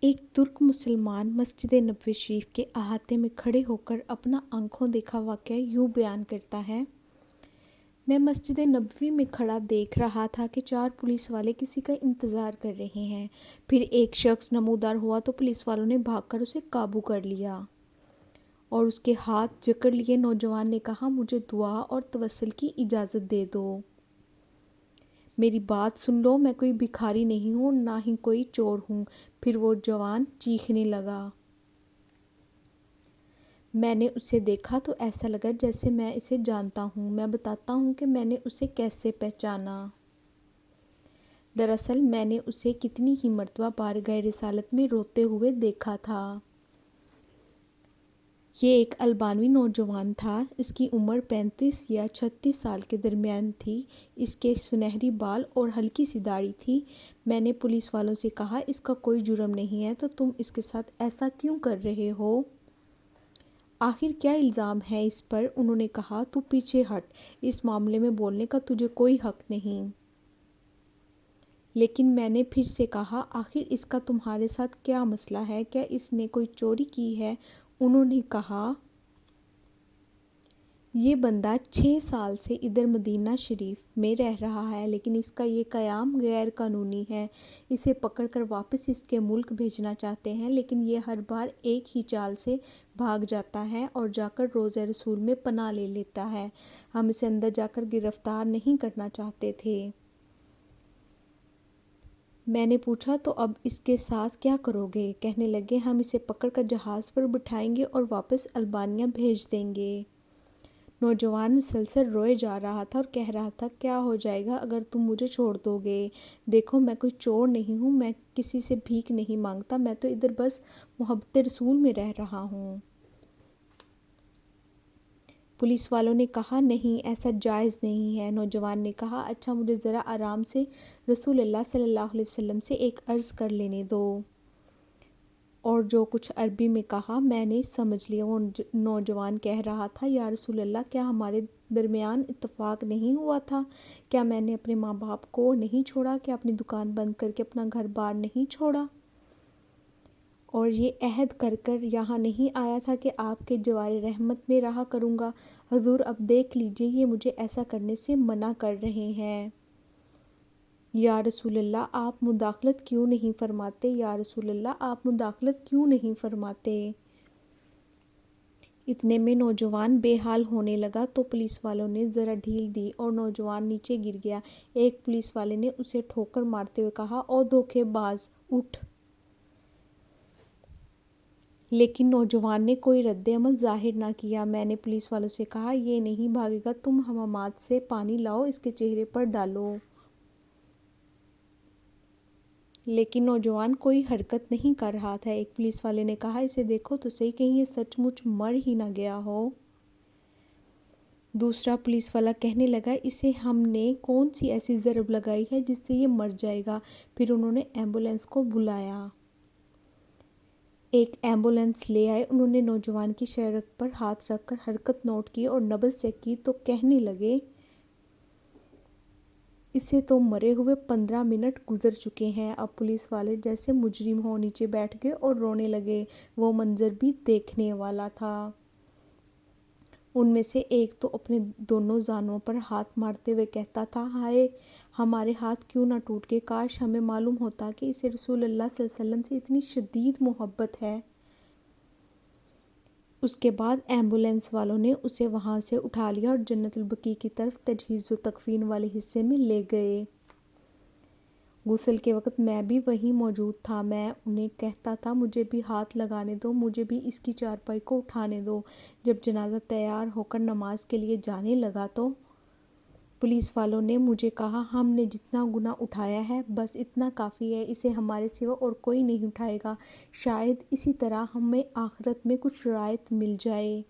ایک ترک مسلمان مسجد نبوی شریف کے احاطے میں کھڑے ہو کر اپنا آنکھوں دیکھا واقعہ یوں بیان کرتا ہے۔ میں مسجد نبوی میں کھڑا دیکھ رہا تھا کہ 4 پولیس والے کسی کا انتظار کر رہے ہیں۔ پھر ایک شخص نمودار ہوا تو پولیس والوں نے بھاگ کر اسے قابو کر لیا اور اس کے ہاتھ جکڑ لیے۔ نوجوان نے کہا، مجھے دعا اور توسل کی اجازت دے دو، میری بات سن لو، میں کوئی بھکاری نہیں ہوں، نہ ہی کوئی چور ہوں۔ پھر وہ جوان چیخنے لگا۔ میں نے اسے دیکھا تو ایسا لگا جیسے میں اسے جانتا ہوں۔ میں بتاتا ہوں کہ میں نے اسے کیسے پہچانا۔ دراصل میں نے اسے کتنی ہی مرتبہ بارگاہ رسالت میں روتے ہوئے دیکھا تھا۔ یہ ایک البانوی نوجوان تھا۔ اس کی عمر 35 یا 36 سال کے درمیان تھی۔ اس کے سنہری بال اور ہلکی سی داڑھی تھی۔ میں نے پولیس والوں سے کہا، اس کا کوئی جرم نہیں ہے تو تم اس کے ساتھ ایسا کیوں کر رہے ہو؟ آخر کیا الزام ہے اس پر؟ انہوں نے کہا، تو پیچھے ہٹ، اس معاملے میں بولنے کا تجھے کوئی حق نہیں۔ لیکن میں نے پھر سے کہا، آخر اس کا تمہارے ساتھ کیا مسئلہ ہے؟ کیا اس نے کوئی چوری کی ہے؟ انہوں نے کہا، یہ بندہ 6 سال سے ادھر مدینہ شریف میں رہ رہا ہے، لیکن اس کا یہ قیام غیر قانونی ہے۔ اسے پکڑ کر واپس اس کے ملک بھیجنا چاہتے ہیں، لیکن یہ ہر بار ایک ہی چال سے بھاگ جاتا ہے اور جا کر روضہ رسول میں پناہ لے لیتا ہے۔ ہم اسے اندر جا کر گرفتار نہیں کرنا چاہتے تھے۔ میں نے پوچھا، تو اب اس کے ساتھ کیا کرو گے؟ کہنے لگے، ہم اسے پکڑ کر جہاز پر بٹھائیں گے اور واپس البانیہ بھیج دیں گے۔ نوجوان مسلسل روئے جا رہا تھا اور کہہ رہا تھا، کیا ہو جائے گا اگر تم مجھے چھوڑ دو گے؟ دیکھو، میں کوئی چور نہیں ہوں، میں کسی سے بھیک نہیں مانگتا، میں تو ادھر بس محبت رسول میں رہ رہا ہوں۔ پولیس والوں نے کہا، نہیں، ایسا جائز نہیں ہے۔ نوجوان نے کہا، اچھا، مجھے ذرا آرام سے رسول اللہ صلی اللہ علیہ وسلم سے ایک عرض کر لینے دو۔ اور جو کچھ عربی میں کہا میں نے سمجھ لیا۔ وہ نوجوان کہہ رہا تھا، یا رسول اللہ، کیا ہمارے درمیان اتفاق نہیں ہوا تھا؟ کیا میں نے اپنے ماں باپ کو نہیں چھوڑا؟ کیا اپنی دکان بند کر کے اپنا گھر بار نہیں چھوڑا؟ اور یہ عہد کر کر یہاں نہیں آیا تھا کہ آپ کے جوار رحمت میں رہا کروں گا؟ حضور، اب دیکھ لیجئے، یہ مجھے ایسا کرنے سے منع کر رہے ہیں۔ یا رسول اللہ، آپ مداخلت کیوں نہیں فرماتے؟ یا رسول اللہ، آپ مداخلت کیوں نہیں فرماتے؟ اتنے میں نوجوان بے حال ہونے لگا تو پولیس والوں نے ذرا ڈھیل دی اور نوجوان نیچے گر گیا۔ ایک پولیس والے نے اسے ٹھوکر مارتے ہوئے کہا، او دھوکے باز، اٹھ! لیکن نوجوان نے کوئی رد عمل ظاہر نہ کیا۔ میں نے پولیس والوں سے کہا، یہ نہیں بھاگے گا، تم حمامات سے پانی لاؤ، اس کے چہرے پر ڈالو۔ لیکن نوجوان کوئی حرکت نہیں کر رہا تھا۔ ایک پولیس والے نے کہا، اسے دیکھو تو صحیح، کہیں یہ سچ مچ مر ہی نہ گیا ہو۔ دوسرا پولیس والا کہنے لگا، اسے ہم نے کون سی ایسی ضرب لگائی ہے جس سے یہ مر جائے گا؟ پھر انہوں نے ایمبولینس کو بلایا۔ ایک ایمبولینس لے آئے۔ انہوں نے نوجوان کی شہرگ پر ہاتھ رکھ کر حرکت نوٹ کی اور نبض چیک کی تو کہنے لگے، اسے تو مرے ہوئے 15 منٹ گزر چکے ہیں۔ اب پولیس والے جیسے مجرم ہوں نیچے بیٹھ گئے اور رونے لگے۔ وہ منظر بھی دیکھنے والا تھا۔ ان میں سے ایک تو اپنے دونوں زانوؤں پر ہاتھ مارتے ہوئے کہتا تھا، ہائے، ہمارے ہاتھ کیوں نہ ٹوٹ گئے، کاش ہمیں معلوم ہوتا کہ اسے رسول اللہ صلی اللہ علیہ وسلم سے اتنی شدید محبت ہے۔ اس کے بعد ایمبولینس والوں نے اسے وہاں سے اٹھا لیا اور جنت البقیع کی طرف تجہیز و تکفین والے حصے میں لے گئے۔ غسل کے وقت میں بھی وہیں موجود تھا۔ میں انہیں کہتا تھا، مجھے بھی ہاتھ لگانے دو، مجھے بھی اس کی چارپائی کو اٹھانے دو۔ جب جنازہ تیار ہو کر نماز کے لیے جانے لگا تو پولیس والوں نے مجھے کہا، ہم نے جتنا گناہ اٹھایا ہے بس اتنا کافی ہے، اسے ہمارے سوا اور کوئی نہیں اٹھائے گا، شاید اسی طرح ہمیں آخرت میں کچھ رعایت مل جائے۔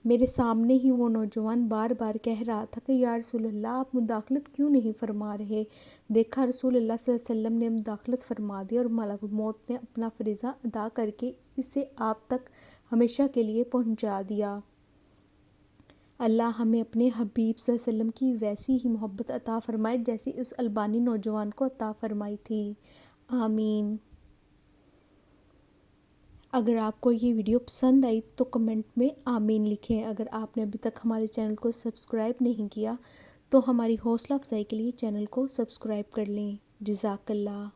میرے سامنے ہی وہ نوجوان بار بار کہہ رہا تھا کہ یا رسول اللہ، آپ مداخلت کیوں نہیں فرما رہے؟ دیکھا، رسول اللہ صلی اللہ علیہ وسلم نے مداخلت فرما دی اور ملک الموت نے اپنا فریضہ ادا کر کے اسے آپ تک ہمیشہ کے لیے پہنچا دیا۔ اللہ ہمیں اپنے حبیب صلی اللہ علیہ وسلم کی ویسی ہی محبت عطا فرمائے جیسی اس البانی نوجوان کو عطا فرمائی تھی۔ آمین۔ اگر آپ کو یہ ویڈیو پسند آئی تو کمنٹ میں آمین لکھیں۔ اگر آپ نے ابھی تک ہمارے چینل کو سبسکرائب نہیں کیا تو ہماری حوصلہ افزائی کے لیے چینل کو سبسکرائب کر لیں۔ جزاک اللہ۔